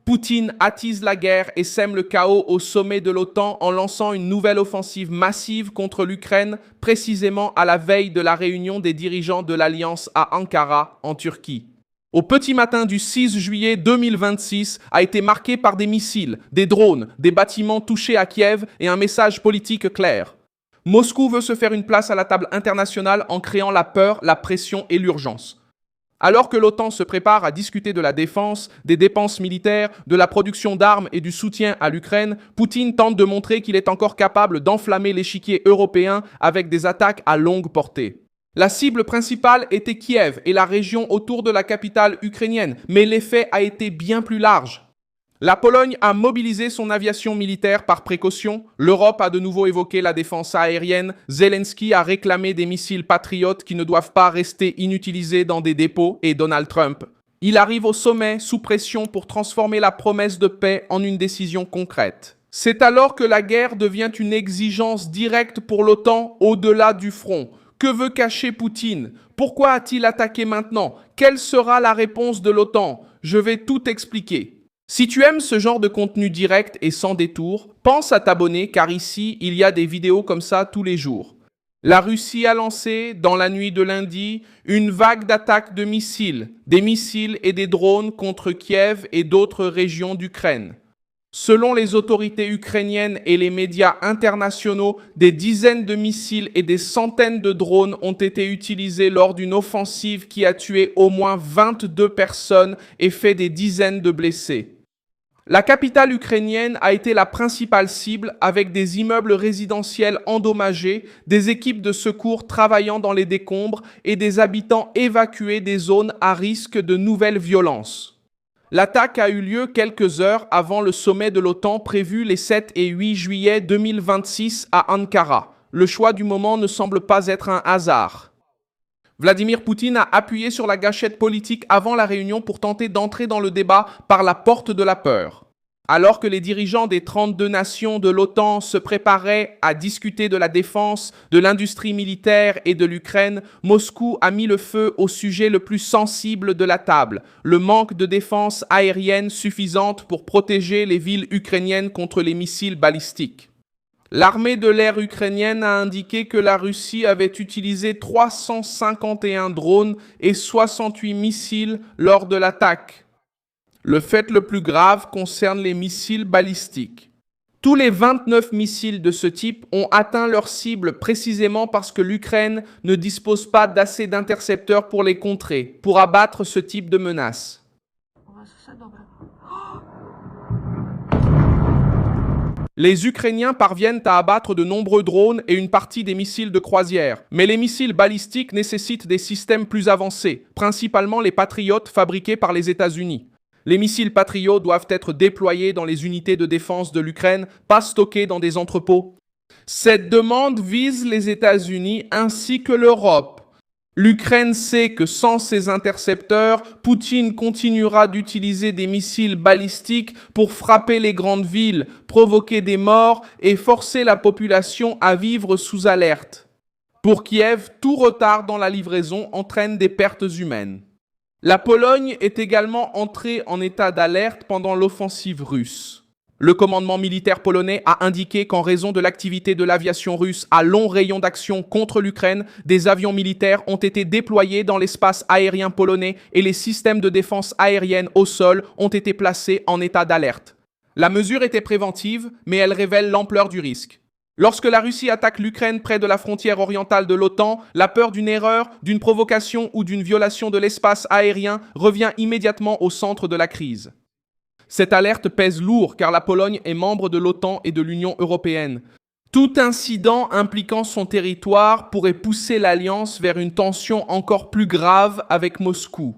Poutine attise la guerre et sème le chaos au sommet de l'OTAN en lançant une nouvelle offensive massive contre l'Ukraine, précisément à la veille de la réunion des dirigeants de l'Alliance à Ankara, en Turquie. Au petit matin du 6 juillet 2026 a été marqué par des missiles, des drones, des bâtiments touchés à Kiev et un message politique clair. Moscou veut se faire une place à la table internationale en créant la peur, la pression et l'urgence. Alors que l'OTAN se prépare à discuter de la défense, des dépenses militaires, de la production d'armes et du soutien à l'Ukraine, Poutine tente de montrer qu'il est encore capable d'enflammer l'échiquier européen avec des attaques à longue portée. La cible principale était Kiev et la région autour de la capitale ukrainienne, mais l'effet a été bien plus large. La Pologne a mobilisé son aviation militaire par précaution, l'Europe a de nouveau évoqué la défense aérienne, Zelensky a réclamé des missiles patriotes qui ne doivent pas rester inutilisés dans des dépôts et Donald Trump. Il arrive au sommet sous pression pour transformer la promesse de paix en une décision concrète. C'est alors que la guerre devient une exigence directe pour l'OTAN au-delà du front. Que veut cacher Poutine? Pourquoi a-t-il attaqué maintenant? Quelle sera la réponse de l'OTAN? Je vais tout expliquer. Si tu aimes ce genre de contenu direct et sans détour, pense à t'abonner car ici, il y a des vidéos comme ça tous les jours. La Russie a lancé, dans la nuit de lundi, une vague d'attaques de missiles, des missiles et des drones contre Kiev et d'autres régions d'Ukraine. Selon les autorités ukrainiennes et les médias internationaux, des dizaines de missiles et des centaines de drones ont été utilisés lors d'une offensive qui a tué au moins 22 personnes et fait des dizaines de blessés. La capitale ukrainienne a été la principale cible avec des immeubles résidentiels endommagés, des équipes de secours travaillant dans les décombres et des habitants évacués des zones à risque de nouvelles violences. L'attaque a eu lieu quelques heures avant le sommet de l'OTAN prévu les 7 et 8 juillet 2026 à Ankara. Le choix du moment ne semble pas être un hasard. Vladimir Poutine a appuyé sur la gâchette politique avant la réunion pour tenter d'entrer dans le débat par la porte de la peur. Alors que les dirigeants des 32 nations de l'OTAN se préparaient à discuter de la défense, de l'industrie militaire et de l'Ukraine, Moscou a mis le feu au sujet le plus sensible de la table, le manque de défense aérienne suffisante pour protéger les villes ukrainiennes contre les missiles balistiques. L'armée de l'air ukrainienne a indiqué que la Russie avait utilisé 351 drones et 68 missiles lors de l'attaque. Le fait le plus grave concerne les missiles balistiques. Tous les 29 missiles de ce type ont atteint leur cible précisément parce que l'Ukraine ne dispose pas d'assez d'intercepteurs pour les contrer, pour abattre ce type de menace. Les Ukrainiens parviennent à abattre de nombreux drones et une partie des missiles de croisière. Mais les missiles balistiques nécessitent des systèmes plus avancés, principalement les Patriotes fabriqués par les États-Unis. Les missiles Patriot doivent être déployés dans les unités de défense de l'Ukraine, pas stockés dans des entrepôts. Cette demande vise les États-Unis ainsi que l'Europe. L'Ukraine sait que sans ces intercepteurs, Poutine continuera d'utiliser des missiles balistiques pour frapper les grandes villes, provoquer des morts et forcer la population à vivre sous alerte. Pour Kiev, tout retard dans la livraison entraîne des pertes humaines. La Pologne est également entrée en état d'alerte pendant l'offensive russe. Le commandement militaire polonais a indiqué qu'en raison de l'activité de l'aviation russe à long rayon d'action contre l'Ukraine, des avions militaires ont été déployés dans l'espace aérien polonais et les systèmes de défense aérienne au sol ont été placés en état d'alerte. La mesure était préventive, mais elle révèle l'ampleur du risque. Lorsque la Russie attaque l'Ukraine près de la frontière orientale de l'OTAN, la peur d'une erreur, d'une provocation ou d'une violation de l'espace aérien revient immédiatement au centre de la crise. Cette alerte pèse lourd car la Pologne est membre de l'OTAN et de l'Union européenne. Tout incident impliquant son territoire pourrait pousser l'Alliance vers une tension encore plus grave avec Moscou.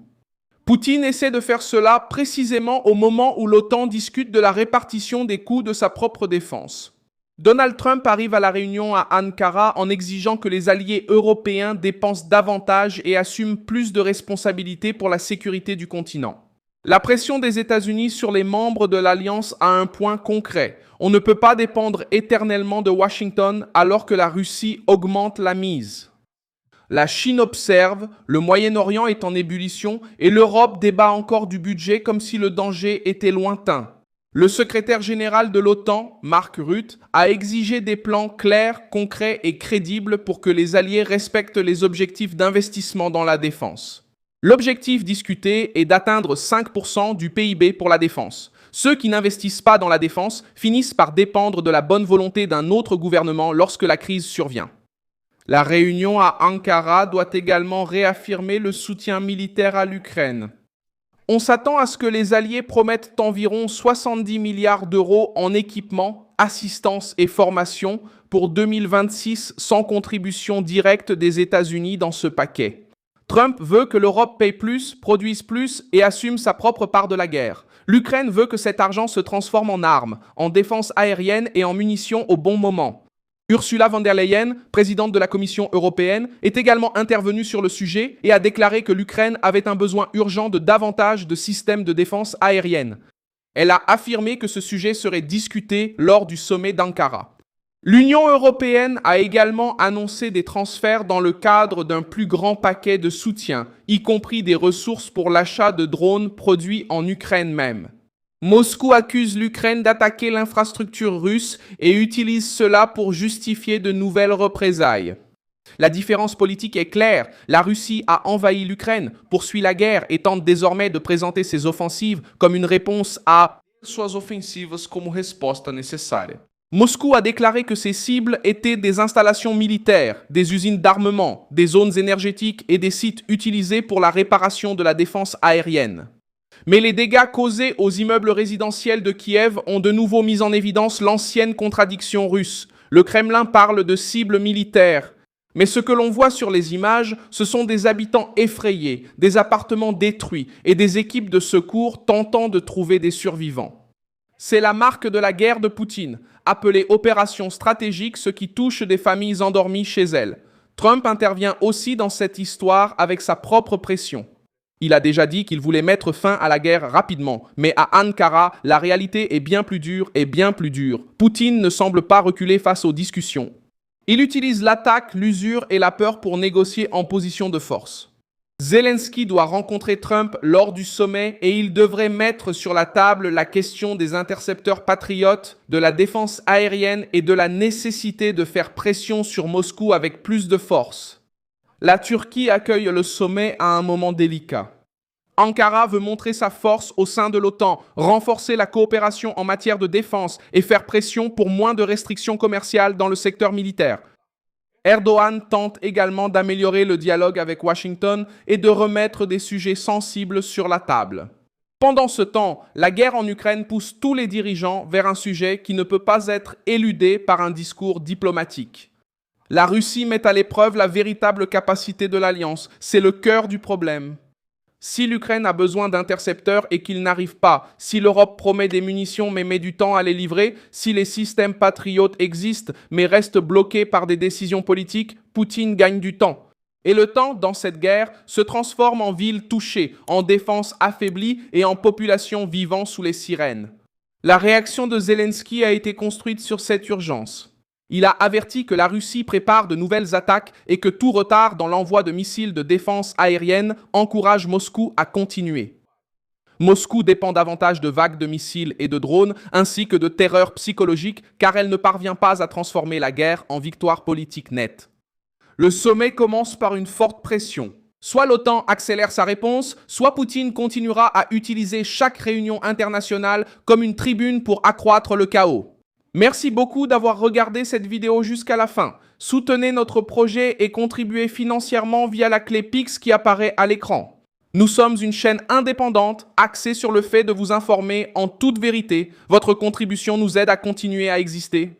Poutine essaie de faire cela précisément au moment où l'OTAN discute de la répartition des coûts de sa propre défense. Donald Trump arrive à la réunion à Ankara en exigeant que les alliés européens dépensent davantage et assument plus de responsabilités pour la sécurité du continent. La pression des États-Unis sur les membres de l'Alliance a un point concret. On ne peut pas dépendre éternellement de Washington alors que la Russie augmente la mise. La Chine observe, le Moyen-Orient est en ébullition et l'Europe débat encore du budget comme si le danger était lointain. Le secrétaire général de l'OTAN, Mark Rutte, a exigé des plans clairs, concrets et crédibles pour que les alliés respectent les objectifs d'investissement dans la défense. L'objectif discuté est d'atteindre 5% du PIB pour la défense. Ceux qui n'investissent pas dans la défense finissent par dépendre de la bonne volonté d'un autre gouvernement lorsque la crise survient. La réunion à Ankara doit également réaffirmer le soutien militaire à l'Ukraine. On s'attend à ce que les alliés promettent environ 70 milliards d'euros en équipement, assistance et formation pour 2026 sans contribution directe des États-Unis dans ce paquet. Trump veut que l'Europe paye plus, produise plus et assume sa propre part de la guerre. L'Ukraine veut que cet argent se transforme en armes, en défense aérienne et en munitions au bon moment. Ursula von der Leyen, présidente de la Commission européenne, est également intervenue sur le sujet et a déclaré que l'Ukraine avait un besoin urgent de davantage de systèmes de défense aérienne. Elle a affirmé que ce sujet serait discuté lors du sommet d'Ankara. L'Union européenne a également annoncé des transferts dans le cadre d'un plus grand paquet de soutien, y compris des ressources pour l'achat de drones produits en Ukraine même. Moscou accuse l'Ukraine d'attaquer l'infrastructure russe et utilise cela pour justifier de nouvelles représailles. La différence politique est claire. La Russie a envahi l'Ukraine, poursuit la guerre et tente désormais de présenter ses offensives comme une réponse à suas ofensivas como resposta necessária. Moscou a déclaré que ses cibles étaient des installations militaires, des usines d'armement, des zones énergétiques et des sites utilisés pour la réparation de la défense aérienne. Mais les dégâts causés aux immeubles résidentiels de Kiev ont de nouveau mis en évidence l'ancienne contradiction russe. Le Kremlin parle de cibles militaires. Mais ce que l'on voit sur les images, ce sont des habitants effrayés, des appartements détruits et des équipes de secours tentant de trouver des survivants. C'est la marque de la guerre de Poutine, appelée opération stratégique, ce qui touche des familles endormies chez elles. Trump intervient aussi dans cette histoire avec sa propre pression. Il a déjà dit qu'il voulait mettre fin à la guerre rapidement, mais à Ankara, la réalité est bien plus dure et bien plus dure. Poutine ne semble pas reculer face aux discussions. Il utilise l'attaque, l'usure et la peur pour négocier en position de force. Zelensky doit rencontrer Trump lors du sommet et il devrait mettre sur la table la question des intercepteurs patriotes, de la défense aérienne et de la nécessité de faire pression sur Moscou avec plus de force. La Turquie accueille le sommet à un moment délicat. Ankara veut montrer sa force au sein de l'OTAN, renforcer la coopération en matière de défense et faire pression pour moins de restrictions commerciales dans le secteur militaire. Erdogan tente également d'améliorer le dialogue avec Washington et de remettre des sujets sensibles sur la table. Pendant ce temps, la guerre en Ukraine pousse tous les dirigeants vers un sujet qui ne peut pas être éludé par un discours diplomatique. La Russie met à l'épreuve la véritable capacité de l'Alliance. C'est le cœur du problème. Si l'Ukraine a besoin d'intercepteurs et qu'ils n'arrivent pas, si l'Europe promet des munitions mais met du temps à les livrer, si les systèmes patriotes existent mais restent bloqués par des décisions politiques, Poutine gagne du temps. Et le temps, dans cette guerre, se transforme en villes touchées, en défense affaiblie et en population vivant sous les sirènes. La réaction de Zelensky a été construite sur cette urgence. Il a averti que la Russie prépare de nouvelles attaques et que tout retard dans l'envoi de missiles de défense aérienne encourage Moscou à continuer. Moscou dépend davantage de vagues de missiles et de drones ainsi que de terreur psychologique car elle ne parvient pas à transformer la guerre en victoire politique nette. Le sommet commence par une forte pression. Soit l'OTAN accélère sa réponse, soit Poutine continuera à utiliser chaque réunion internationale comme une tribune pour accroître le chaos. Merci beaucoup d'avoir regardé cette vidéo jusqu'à la fin. Soutenez notre projet et contribuez financièrement via la clé Pix qui apparaît à l'écran. Nous sommes une chaîne indépendante axée sur le fait de vous informer en toute vérité. Votre contribution nous aide à continuer à exister.